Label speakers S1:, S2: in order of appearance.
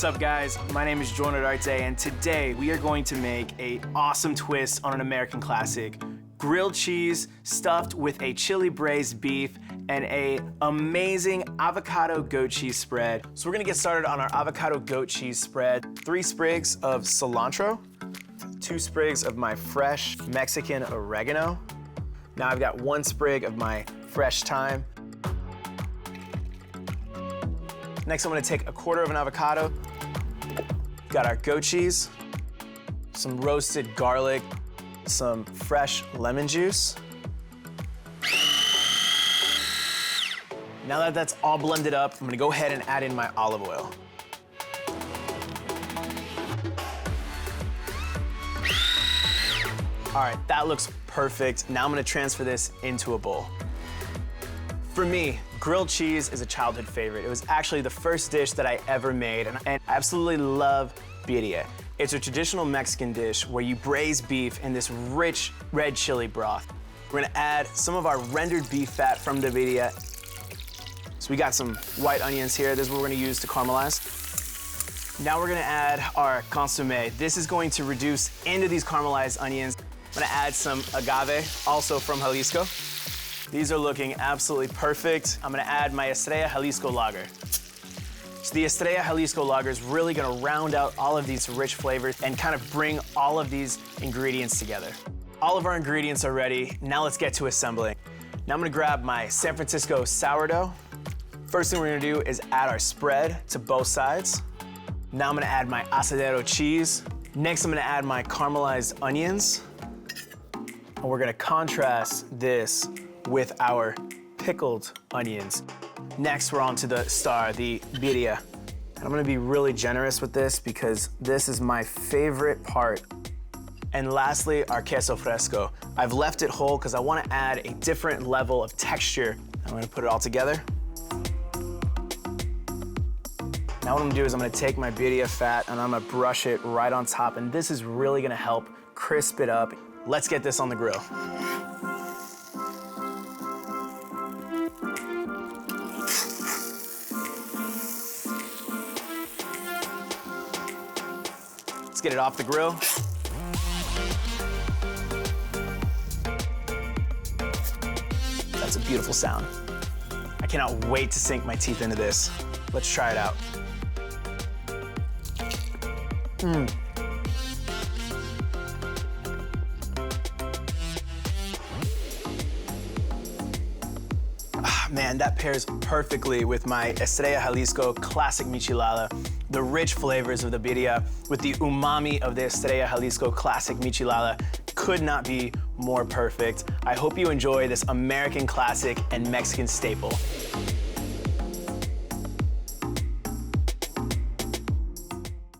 S1: What's up, guys? My name is Julian Rodarte, and today we are going to make an awesome twist on an American classic. Grilled cheese stuffed with a chili braised beef and a amazing avocado goat cheese spread. So we're gonna get started on our avocado goat cheese spread. 3 sprigs of cilantro, 2 sprigs of my fresh Mexican oregano. Now I've got 1 sprig of my fresh thyme. Next, I'm gonna take 1/4 of an avocado. Got our goat cheese, some roasted garlic, some fresh lemon juice. Now that that's all blended up, I'm gonna go ahead and add in my olive oil. All right, that looks perfect. Now I'm gonna transfer this into a bowl. For me, grilled cheese is a childhood favorite. It was actually the first dish that I ever made, and I absolutely love birria. It's a traditional Mexican dish where you braise beef in this rich red chili broth. We're gonna add some of our rendered beef fat from the birria. So we got some white onions here. This is what we're gonna use to caramelize. Now we're gonna add our consommé. This is going to reduce into these caramelized onions. I'm gonna add some agave, also from Jalisco. These are looking absolutely perfect. I'm gonna add my Estrella Jalisco Lager. So the Estrella Jalisco Lager is really gonna round out all of these rich flavors and kind of bring all of these ingredients together. All of our ingredients are ready. Now let's get to assembling. Now I'm gonna grab my San Francisco sourdough. First thing we're gonna do is add our spread to both sides. Now I'm gonna add my asadero cheese. Next, I'm gonna add my caramelized onions. And we're gonna contrast this with our pickled onions. Next, we're on to the star, the birria. And I'm gonna be really generous with this because this is my favorite part. And lastly, our queso fresco. I've left it whole because I wanna add a different level of texture. I'm gonna put it all together. Now what I'm gonna do is I'm gonna take my birria fat and I'm gonna brush it right on top, and this is really gonna help crisp it up. Let's get this on the grill. Let's get it off the grill. That's a beautiful sound. I cannot wait to sink my teeth into this. Let's try it out. Man, that pairs perfectly with my Estrella Jalisco Classic Michelada. The rich flavors of the birria with the umami of the Estrella Jalisco Classic Michelada could not be more perfect. I hope you enjoy this American classic and Mexican staple.